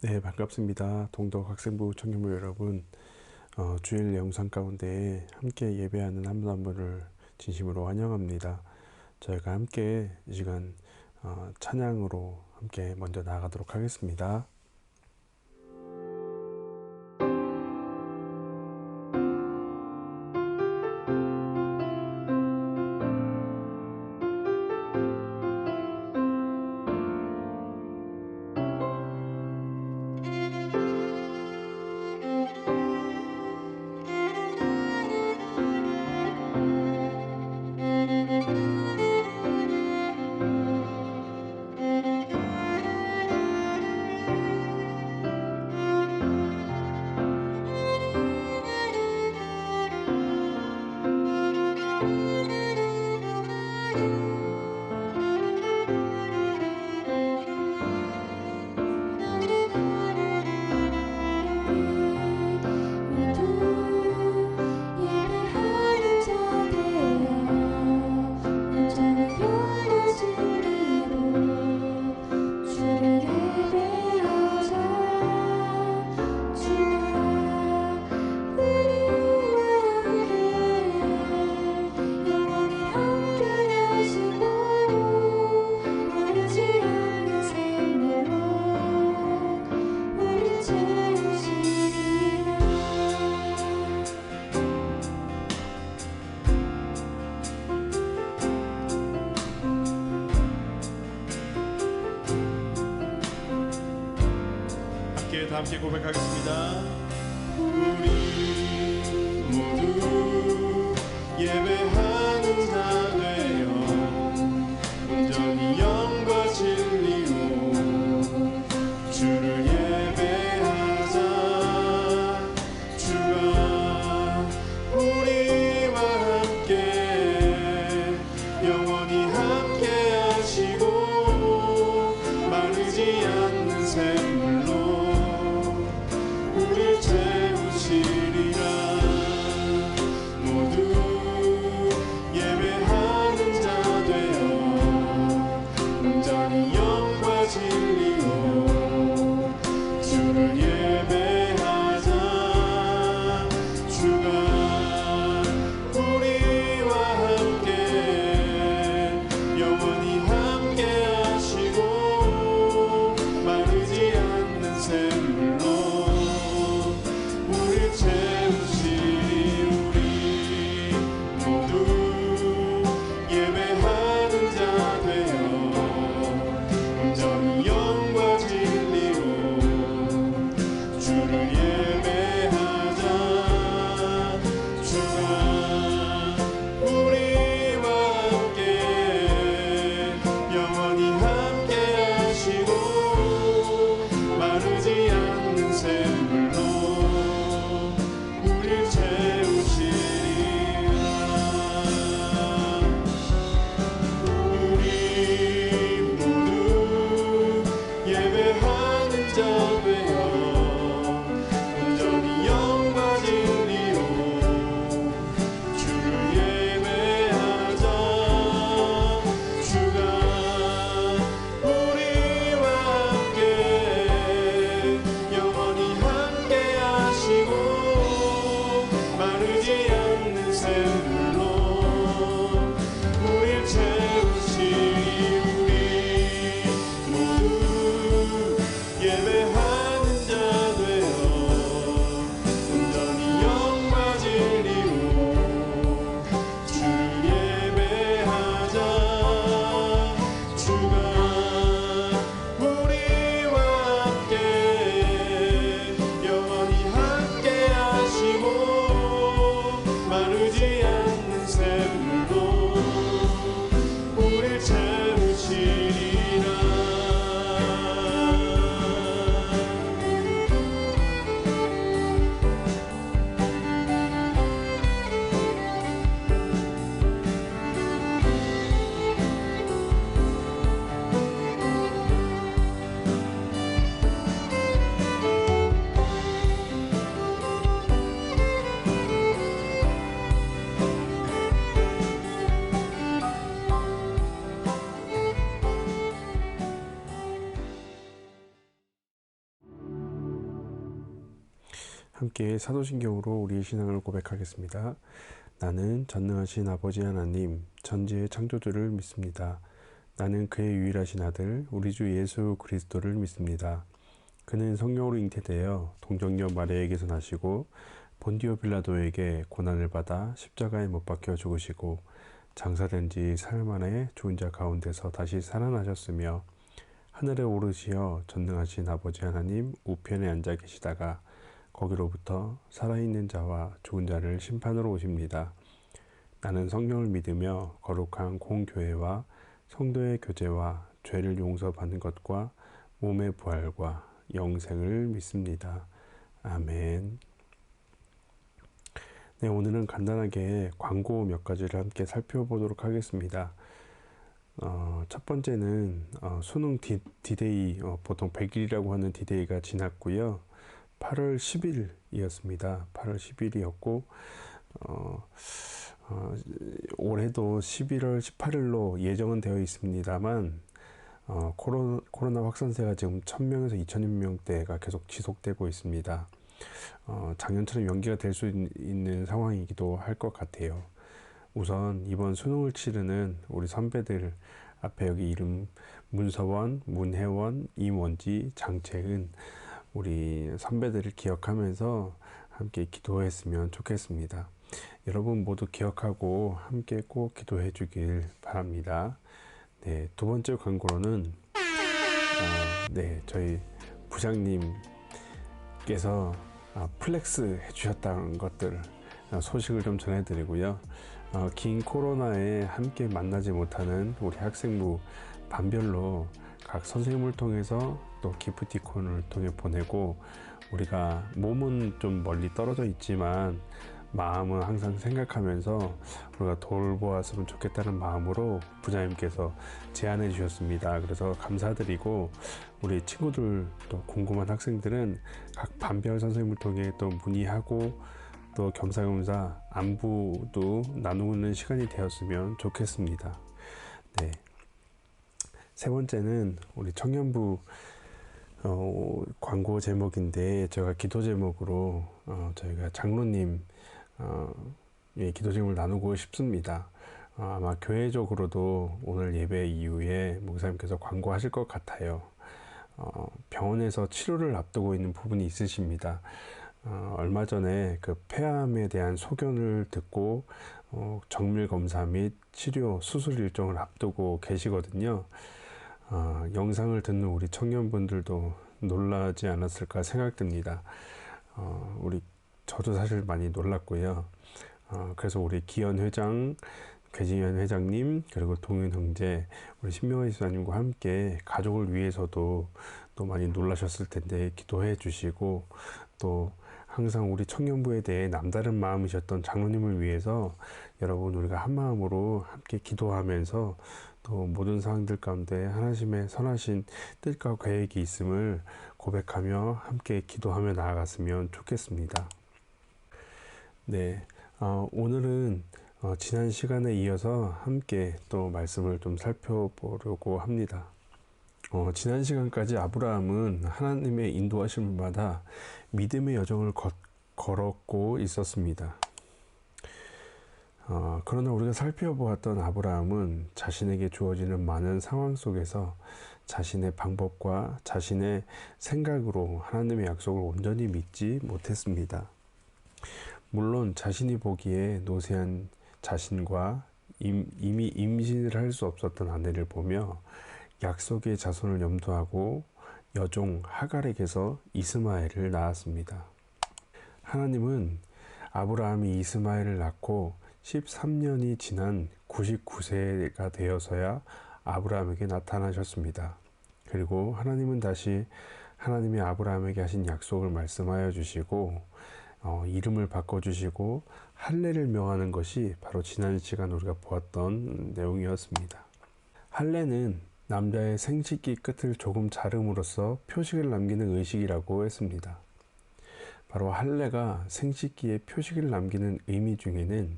네, 반갑습니다. 동덕 학생부 청년부 여러분, 주일 영상 가운데 함께 예배하는 한 분 한 분을 진심으로 환영합니다. 저희가 함께 이 시간 찬양으로 함께 먼저 나아가도록 하겠습니다. 함께 고백하겠습니다. 우리 모두 예배하는 자 되어 온전히 영과 진리로 주를 예배하자. 주가 우리와 함께 영원히 함께 하시고 마르지 않는 샘물로 채우시리라. 모두 예배하는 자 되어 온전히 영과 진리로 주를 예배하자. 주가 우리와 함께 영원히 함께 하시고 마르지 않는 샘물로 마르지 않는 함께 사도신경으로 우리의 신앙을 고백하겠습니다. 나는 전능하신 아버지 하나님, 전지의 창조주를 믿습니다. 나는 그의 유일하신 아들, 우리 주 예수 그리스도를 믿습니다. 그는 성령으로 잉태되어 동정녀 마리아에게서 나시고 본디오 빌라도에게 고난을 받아 십자가에 못 박혀 죽으시고 장사된 지 사흘 만에 죽은 자 가운데서 다시 살아나셨으며 하늘에 오르시어 전능하신 아버지 하나님 우편에 앉아 계시다가 거기로부터 살아있는 자와 죽은 자를 심판으로 오십니다. 나는 성령을 믿으며 거룩한 공교회와 성도의 교제와 죄를 용서받는 것과 몸의 부활과 영생을 믿습니다. 아멘. 네, 오늘은 간단하게 광고 몇 가지를 함께 살펴보도록 하겠습니다. 첫 번째는 수능 디데이, 보통 100일이라고 하는 디데이가 지났고요. 8월 10일이었습니다. 8월 10일이었고 올해도 11월 18일로 예정은 되어 있습니다만 코로나 확산세가 지금 1000명에서 2000명대가 계속 지속되고 있습니다. 작년처럼 연기가 될 수 있는 상황이기도 할 것 같아요. 우선 이번 수능을 치르는 우리 선배들 앞에 여기 이름 문서원, 문혜원, 임원지, 장채은 우리 선배들을 기억하면서 함께 기도했으면 좋겠습니다. 여러분 모두 기억하고 함께 꼭 기도해 주길 바랍니다. 네, 두 번째 광고로는 저희 부장님께서 플렉스 해주셨다는 것들 소식을 좀 전해드리고요. 긴 코로나에 함께 만나지 못하는 우리 학생부 반별로 각 선생님을 통해서 또 기프티콘을 통해 보내고 우리가 몸은 좀 멀리 떨어져 있지만 마음은 항상 생각하면서 우리가 돌보았으면 좋겠다는 마음으로 부장님께서 제안해 주셨습니다. 그래서 감사드리고 우리 친구들 또 궁금한 학생들은 각 반별 선생님을 통해 또 문의하고 또 겸사겸사 안부도 나누는 시간이 되었으면 좋겠습니다. 네. 세 번째는 우리 청년부 광고 제목인데 제가 기도 제목으로 저희가 장로님 기도 제목을 나누고 싶습니다. 아마 교회적으로도 오늘 예배 이후에 목사님께서 광고하실 것 같아요. 병원에서 치료를 앞두고 있는 부분이 있으십니다. 얼마 전에 그 폐암에 대한 소견을 듣고 정밀 검사 및 치료 수술 일정을 앞두고 계시거든요. 영상을 듣는 우리 청년분들도 놀라지 않았을까 생각됩니다. 저도 사실 많이 놀랐고요. 그래서 우리 기현 회장, 괴진현 회장님, 그리고 동윤 형제, 우리 신명환 집사님과 함께 가족을 위해서도 또 많이 놀라셨을 텐데 기도해 주시고 또 항상 우리 청년부에 대해 남다른 마음이셨던 장로님을 위해서 여러분 우리가 한 마음으로 함께 기도하면서 또 모든 상황들 가운데 하나님의 선하신 뜻과 계획이 있음을 고백하며 함께 기도하며 나아갔으면 좋겠습니다. 네, 오늘은 지난 시간에 이어서 함께 또 말씀을 좀 살펴보려고 합니다. 지난 시간까지 아브라함은 하나님의 인도하심마다 믿음의 여정을 걸었고 있었습니다. 그러나 우리가 살펴보았던 아브라함은 자신에게 주어지는 많은 상황 속에서 자신의 방법과 자신의 생각으로 하나님의 약속을 온전히 믿지 못했습니다. 물론 자신이 보기에 노쇠한 자신과 이미 임신을 할 수 없었던 아내를 보며 약속의 자손을 염두하고 여종 하갈에게서 이스마엘을 낳았습니다. 하나님은 아브라함이 이스마엘을 낳고 13년이 지난 99세가 되어서야 아브라함에게 나타나셨습니다. 그리고 하나님은 다시 하나님이 아브라함에게 하신 약속을 말씀하여 주시고 이름을 바꿔주시고 할례를 명하는 것이 바로 지난 시간 우리가 보았던 내용이었습니다. 할례는 남자의 생식기 끝을 조금 자름으로써 표식을 남기는 의식이라고 했습니다. 바로 할례가 생식기에 표식을 남기는 의미 중에는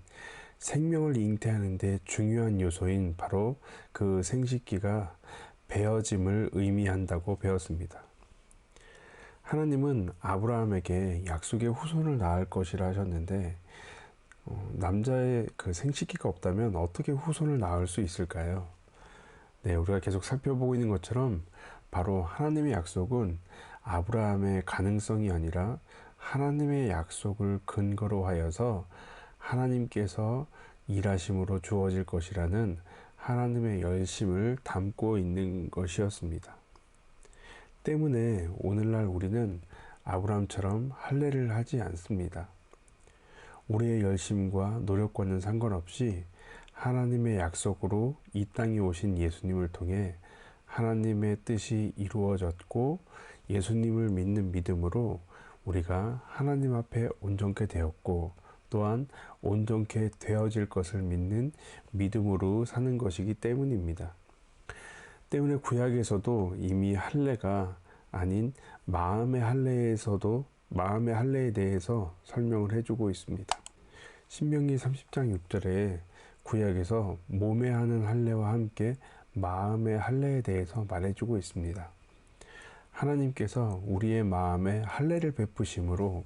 생명을 잉태하는 데 중요한 요소인 바로 그 생식기가 베어짐을 의미한다고 배웠습니다. 하나님은 아브라함에게 약속의 후손을 낳을 것이라 하셨는데 남자의 그 생식기가 없다면 어떻게 후손을 낳을 수 있을까요? 네, 우리가 계속 살펴보고 있는 것처럼 바로 하나님의 약속은 아브라함의 가능성이 아니라 하나님의 약속을 근거로 하여서 하나님께서 일하심으로 주어질 것이라는 하나님의 열심을 담고 있는 것이었습니다. 때문에 오늘날 우리는 아브라함처럼 할례를 하지 않습니다. 우리의 열심과 노력과는 상관없이 하나님의 약속으로 이 땅에 오신 예수님을 통해 하나님의 뜻이 이루어졌고 예수님을 믿는 믿음으로 우리가 하나님 앞에 온전케 되었고 또한 온전케 되어질 것을 믿는 믿음으로 사는 것이기 때문입니다. 때문에 구약에서도 이미 할례가 아닌 마음의 할례에 대해서 설명을 해주고 있습니다. 신명기 30장 6절에 구약에서 몸에 하는 할례와 함께 마음의 할례에 대해서 말해주고 있습니다. 하나님께서 우리의 마음에 할례를 베푸심으로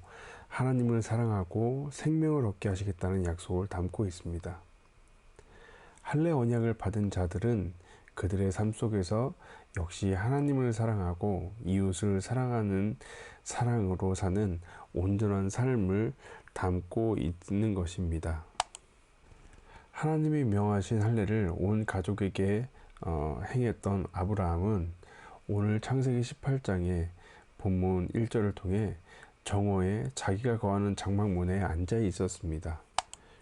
하나님을 사랑하고 생명을 얻게 하시겠다는 약속을 담고 있습니다. 할례 언약을 받은 자들은 그들의 삶 속에서 역시 하나님을 사랑하고 이웃을 사랑하는 사랑으로 사는 온전한 삶을 담고 있는 것입니다. 하나님이 명하신 할례를 온 가족에게 행했던 아브라함은 오늘 창세기 18장의 본문 1절을 통해 정오에 자기가 거하는 장막문에 앉아 있었습니다.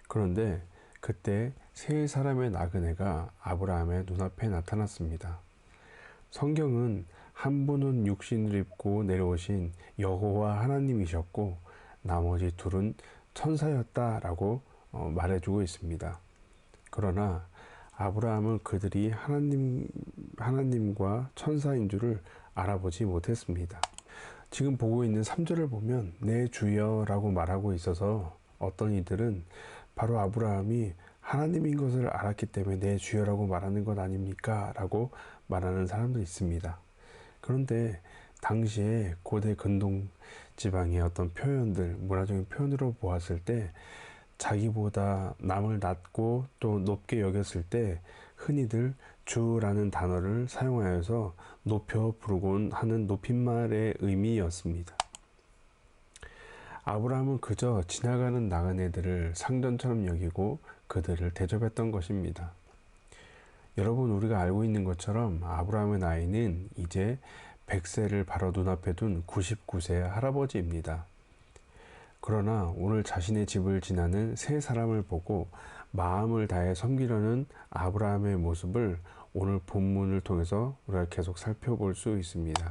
그런데 그때 세 사람의 나그네가 아브라함의 눈앞에 나타났습니다. 성경은 한 분은 육신을 입고 내려오신 여호와 하나님이셨고 나머지 둘은 천사였다라고 말해주고 있습니다. 그러나 아브라함은 그들이 하나님과 천사인 줄을 알아보지 못했습니다. 지금 보고 있는 3절을 보면 내 주여라고 말하고 있어서 어떤 이들은 바로 아브라함이 하나님인 것을 알았기 때문에 내 주여라고 말하는 것 아닙니까? 라고 말하는 사람도 있습니다. 그런데 당시에 고대 근동 지방의 어떤 표현들, 문화적인 표현으로 보았을 때 자기보다 남을 낮고 또 높게 여겼을 때 흔히들 주라는 단어를 사용하여서 높여 부르곤 하는 높임말의 의미였습니다. 아브라함은 그저 지나가는 나그네들을 상전처럼 여기고 그들을 대접했던 것입니다. 여러분, 우리가 알고 있는 것처럼 아브라함의 나이는 이제 100세를 바로 눈앞에 둔 99세 할아버지입니다. 그러나 오늘 자신의 집을 지나는 세 사람을 보고 마음을 다해 섬기려는 아브라함의 모습을 오늘 본문을 통해서 우리가 계속 살펴볼 수 있습니다.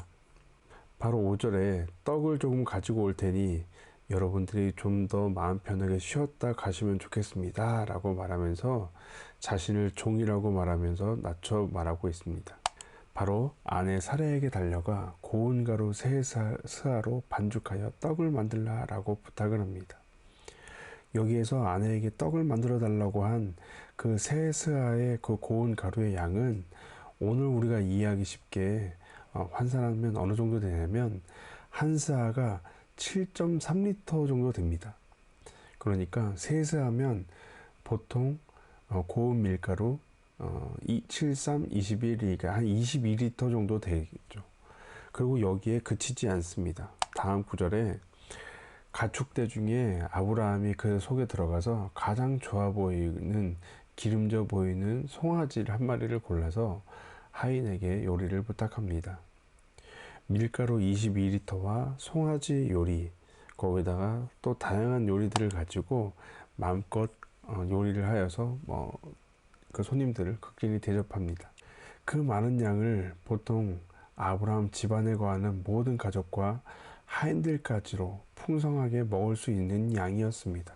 바로 5절에 떡을 조금 가지고 올 테니 여러분들이 좀 더 마음 편하게 쉬었다 가시면 좋겠습니다 라고 말하면서 자신을 종이라고 말하면서 낮춰 말하고 있습니다. 바로 아내 사라에게 달려가 고운 가루 세 스아로 반죽하여 떡을 만들라 라고 부탁을 합니다. 여기에서 아내에게 떡을 만들어 달라고 한 그 세 스아의 그 고운 가루의 양은 오늘 우리가 이해하기 쉽게 환산하면 어느 정도 되냐면 한 스아가 7.3리터 정도 됩니다. 그러니까 세 스아면 보통 고운 밀가루 73, 21이니까 한 22리터 정도 되겠죠. 그리고 여기에 그치지 않습니다. 다음 구절에 가축대 중에 아브라함이 그 속에 들어가서 가장 좋아 보이는 기름져 보이는 송아지를 한 마리를 골라서 하인에게 요리를 부탁합니다. 밀가루 22리터와 송아지 요리, 거기다가 또 다양한 요리들을 가지고 마음껏 요리를 하여서 그 손님들을 극진히 대접합니다. 그 많은 양을 보통 아브라함 집안에 거하는 모든 가족과 하인들까지로 풍성하게 먹을 수 있는 양이었습니다.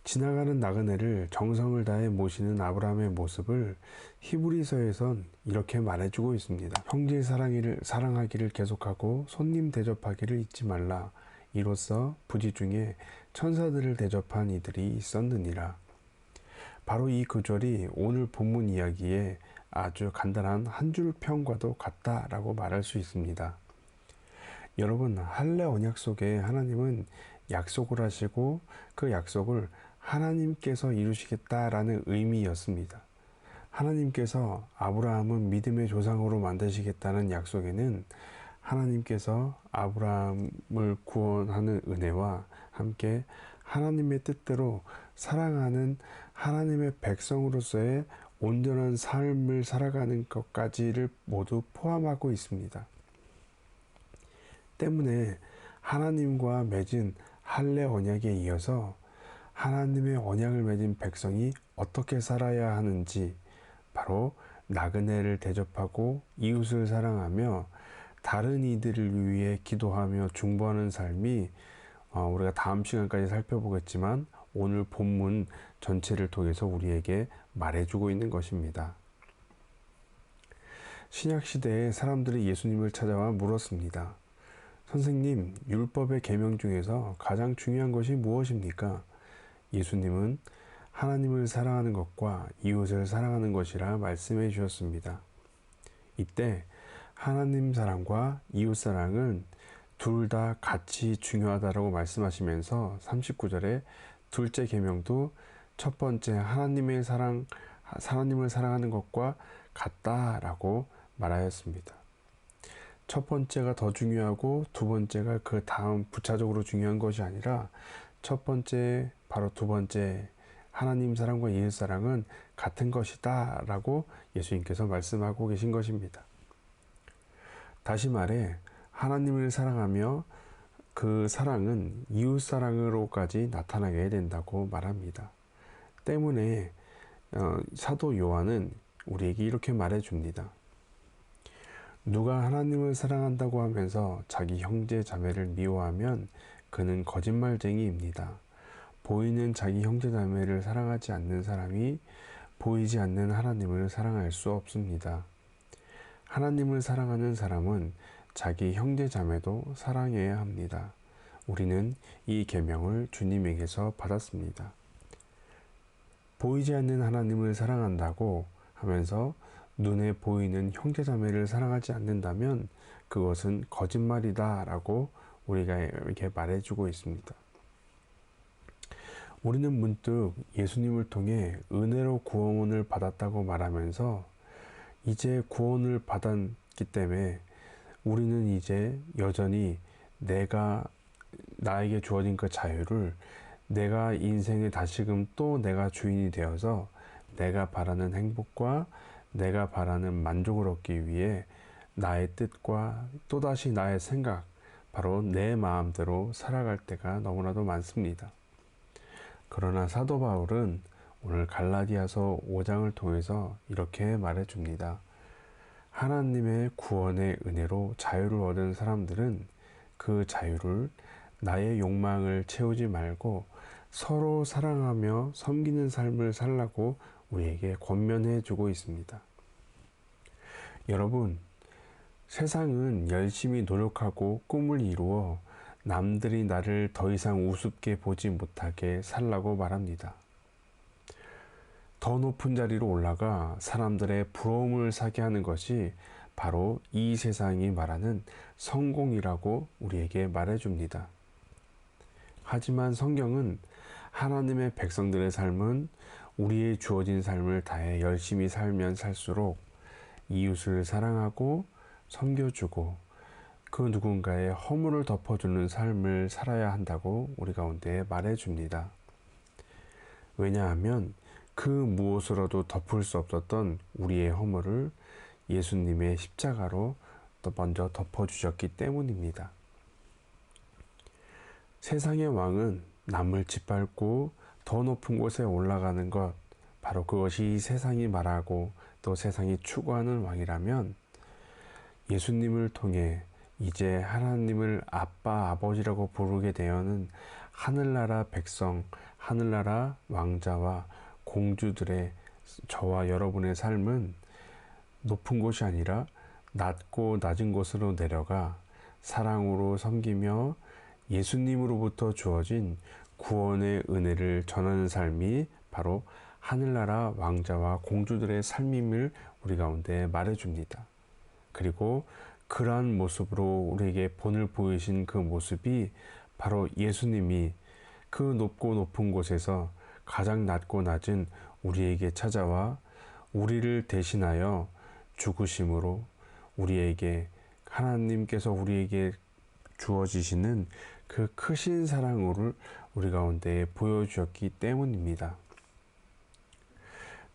지나가는 나그네를 정성을 다해 모시는 아브라함의 모습을 히브리서에선 이렇게 말해주고 있습니다. 형제 사랑하기를 계속하고 손님 대접하기를 잊지 말라. 이로써 부지 중에 천사들을 대접한 이들이 있었느니라. 바로 이 구절이 오늘 본문 이야기에 아주 간단한 한 줄 평과도 같다라고 말할 수 있습니다. 여러분, 할례 언약 속에 하나님은 약속을 하시고 그 약속을 하나님께서 이루시겠다라는 의미였습니다. 하나님께서 아브라함은 믿음의 조상으로 만드시겠다는 약속에는 하나님께서 아브라함을 구원하는 은혜와 함께 하나님의 뜻대로 사랑하는 하나님의 백성으로서의 온전한 삶을 살아가는 것까지를 모두 포함하고 있습니다. 때문에 하나님과 맺은 할례 언약에 이어서 하나님의 언약을 맺은 백성이 어떻게 살아야 하는지, 바로 나그네를 대접하고 이웃을 사랑하며 다른 이들을 위해 기도하며 중보하는 삶이 우리가 다음 시간까지 살펴보겠지만 오늘 본문 전체를 통해서 우리에게 말해주고 있는 것입니다. 신약시대에 사람들이 예수님을 찾아와 물었습니다. 선생님, 율법의 계명 중에서 가장 중요한 것이 무엇입니까? 예수님은 하나님을 사랑하는 것과 이웃을 사랑하는 것이라 말씀해 주셨습니다. 이때 하나님 사랑과 이웃 사랑은 둘 다 같이 중요하다라고 말씀하시면서 39절에 둘째 계명도 첫 번째 하나님을 사랑하는 것과 같다라고 말하였습니다. 첫 번째가 더 중요하고 두 번째가 그 다음 부차적으로 중요한 것이 아니라 첫 번째 바로 두 번째 하나님 사랑과 이웃 사랑은 같은 것이다 라고 예수님께서 말씀하고 계신 것입니다. 다시 말해 하나님을 사랑하며 그 사랑은 이웃 사랑으로까지 나타나게 된다고 말합니다. 때문에 사도 요한은 우리에게 이렇게 말해줍니다. 누가 하나님을 사랑한다고 하면서 자기 형제 자매를 미워하면 그는 거짓말쟁이입니다. 보이는 자기 형제 자매를 사랑하지 않는 사람이 보이지 않는 하나님을 사랑할 수 없습니다. 하나님을 사랑하는 사람은 자기 형제 자매도 사랑해야 합니다. 우리는 이 계명을 주님에게서 받았습니다. 보이지 않는 하나님을 사랑한다고 하면서 눈에 보이는 형제 자매를 사랑하지 않는다면 그것은 거짓말이다 라고 우리가 이렇게 말해주고 있습니다. 우리는 문득 예수님을 통해 은혜로 구원을 받았다고 말하면서 이제 구원을 받았기 때문에 우리는 이제 여전히 나에게 주어진 그 자유를 내가 인생에 다시금 또 내가 주인이 되어서 내가 바라는 행복과 내가 바라는 만족을 얻기 위해 나의 뜻과 또다시 나의 생각, 바로 내 마음대로 살아갈 때가 너무나도 많습니다. 그러나 사도 바울은 오늘 갈라디아서 5장을 통해서 이렇게 말해줍니다. 하나님의 구원의 은혜로 자유를 얻은 사람들은 그 자유를 나의 욕망을 채우지 말고 서로 사랑하며 섬기는 삶을 살라고 우리에게 권면해 주고 있습니다. 여러분, 세상은 열심히 노력하고 꿈을 이루어 남들이 나를 더 이상 우습게 보지 못하게 살라고 말합니다. 더 높은 자리로 올라가 사람들의 부러움을 사게 하는 것이 바로 이 세상이 말하는 성공이라고 우리에게 말해줍니다. 하지만 성경은 하나님의 백성들의 삶은 우리의 주어진 삶을 다해 열심히 살면 살수록 이웃을 사랑하고 섬겨주고 그 누군가의 허물을 덮어주는 삶을 살아야 한다고 우리 가운데 말해줍니다. 왜냐하면 그 무엇으로도 덮을 수 없었던 우리의 허물을 예수님의 십자가로 또 먼저 덮어주셨기 때문입니다. 세상의 왕은 남을 짓밟고 더 높은 곳에 올라가는 것, 바로 그것이 세상이 말하고 또 세상이 추구하는 왕이라면 예수님을 통해 이제 하나님을 아빠, 아버지라고 부르게 되어는 하늘나라 백성, 하늘나라 왕자와 공주들의 저와 여러분의 삶은 높은 곳이 아니라 낮고 낮은 곳으로 내려가 사랑으로 섬기며 예수님으로부터 주어진 구원의 은혜를 전하는 삶이 바로 하늘나라 왕자와 공주들의 삶임을 우리 가운데 말해줍니다. 그리고 그러한 모습으로 우리에게 본을 보이신 그 모습이 바로 예수님이 그 높고 높은 곳에서 가장 낮고 낮은 우리에게 찾아와 우리를 대신하여 죽으심으로 우리에게 하나님께서 우리에게 주어지시는 그 크신 사랑을 우리 가운데 보여주셨기 때문입니다.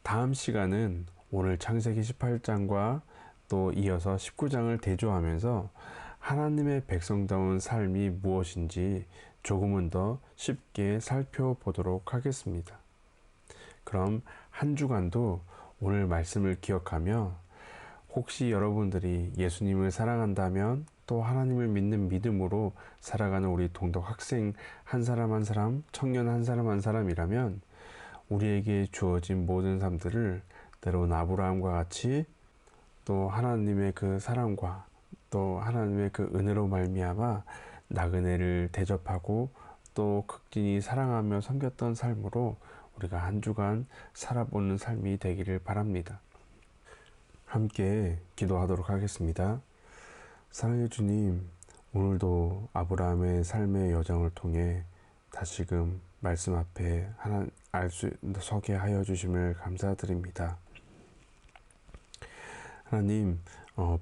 다음 시간은 오늘 창세기 18장과 또 이어서 19장을 대조하면서 하나님의 백성다운 삶이 무엇인지 조금은 더 쉽게 살펴보도록 하겠습니다. 그럼 한 주간도 오늘 말씀을 기억하며 혹시 여러분들이 예수님을 사랑한다면 또 하나님을 믿는 믿음으로 살아가는 우리 동덕 학생 한 사람 한 사람, 청년 한 사람 한 사람이라면 우리에게 주어진 모든 삶들을 때론 아브라함과 같이 또 하나님의 그 사랑과 또 하나님의 그 은혜로 말미암아 나그네를 대접하고 또 극진히 사랑하며 섬겼던 삶으로 우리가 한 주간 살아보는 삶이 되기를 바랍니다. 함께 기도하도록 하겠습니다. 사랑의 주님, 오늘도 아브라함의 삶의 여정을 통해 다시금 말씀 앞에 서게 하여 주심을 감사드립니다. 하나님,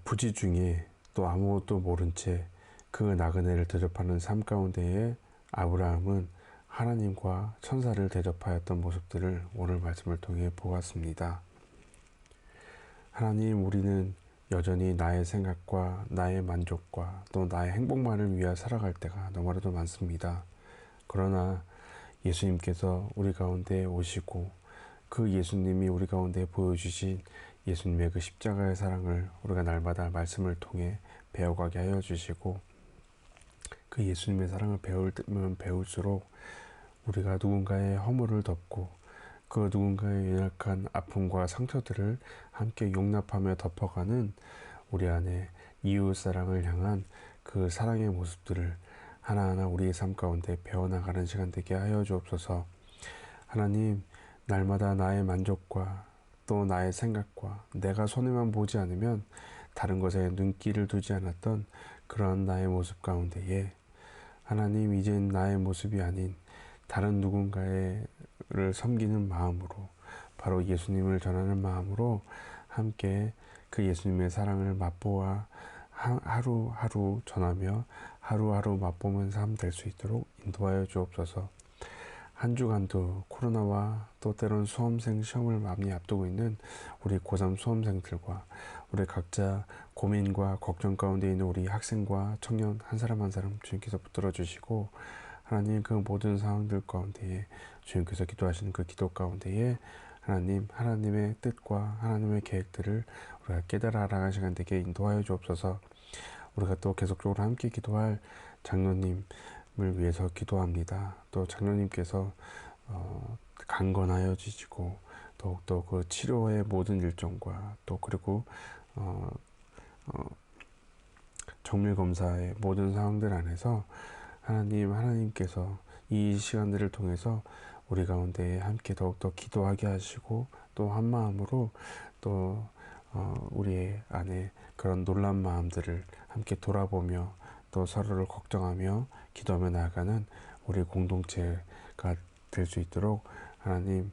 부지 중에 또 아무것도 모른 채 그 나그네를 대접하는 삶 가운데에 아브라함은 하나님과 천사를 대접하였던 모습들을 오늘 말씀을 통해 보았습니다. 하나님, 우리는 여전히 나의 생각과 나의 만족과 또 나의 행복만을 위해 살아갈 때가 너무나도 많습니다. 그러나 예수님께서 우리 가운데 오시고 그 예수님이 우리 가운데 보여주신 예수님의 그 십자가의 사랑을 우리가 날마다 말씀을 통해 배워가게 하여 주시고 그 예수님의 사랑을 배우면 배울수록 우리가 누군가의 허물을 덮고 그 누군가의 연약한 아픔과 상처들을 함께 용납하며 덮어가는 우리 안에 이웃사랑을 향한 그 사랑의 모습들을 하나하나 우리의 삶 가운데 배워나가는 시간 되게 하여 주옵소서. 하나님, 날마다 나의 만족과 또 나의 생각과 내가 손해만 보지 않으면 다른 것에 눈길을 두지 않았던 그러한 나의 모습 가운데에 하나님, 이젠 나의 모습이 아닌 다른 누군가를 섬기는 마음으로 바로 예수님을 전하는 마음으로 함께 그 예수님의 사랑을 맛보아 하루하루 전하며 하루하루 맛보는 삶 될 수 있도록 인도하여 주옵소서. 한 주간도 코로나와 또 때론 수험생 시험을 많이 앞두고 있는 우리 고3 수험생들과 우리 각자 고민과 걱정 가운데 있는 우리 학생과 청년 한 사람 한 사람 주님께서 붙들어 주시고 하나님, 그 모든 상황들 가운데에 주님께서 기도하시는 그 기도 가운데에 하나님의 뜻과 하나님의 계획들을 우리가 깨달아 알아가는 시간 되게 인도하여 주옵소서. 우리가 또 계속적으로 함께 기도할 장로님을 위해서 기도합니다. 또 장로님께서 강건하여 주시고 더욱더 그 치료의 모든 일정과 또 그리고 정밀검사의 모든 상황들 안에서 하나님께서 이 시간들을 통해서 우리 가운데 함께 더욱더 기도하게 하시고 또 한 마음으로 또 우리 안에 그런 놀란 마음들을 함께 돌아보며 또 서로를 걱정하며 기도하며 나아가는 우리 공동체가 될 수 있도록 하나님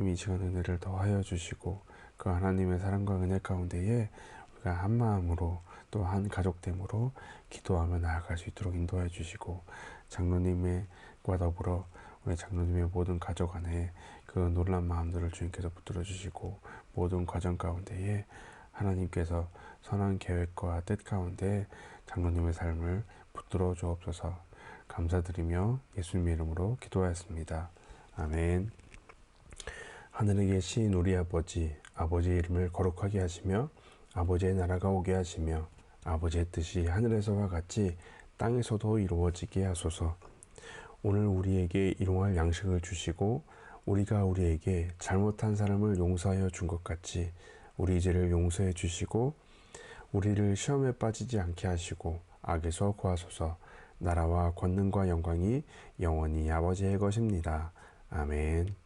이 시간 은혜를 더하여 주시고 그 하나님의 사랑과 은혜 가운데에 우리가 한 마음으로 또 한 가족됨으로 기도하며 나아갈 수 있도록 인도해 주시고 장로님과 더불어 우리 장로님의 모든 가족 안에 그 놀란 마음들을 주님께서 붙들어 주시고 모든 과정 가운데에 하나님께서 선한 계획과 뜻 가운데 장로님의 삶을 붙들어 주옵소서. 감사드리며 예수님의 이름으로 기도하였습니다. 아멘. 하늘에 계신 우리 아버지의 이름을 거룩하게 하시며 아버지의 나라가 오게 하시며 아버지의 뜻이 하늘에서와 같이 땅에서도 이루어지게 하소서. 오늘 우리에게 일용할 양식을 주시고 우리가 우리에게 잘못한 사람을 용서하여 준 것 같이 우리 죄를 용서해 주시고 우리를 시험에 빠지지 않게 하시고 악에서 구하소서. 나라와 권능과 영광이 영원히 아버지의 것입니다. 아멘.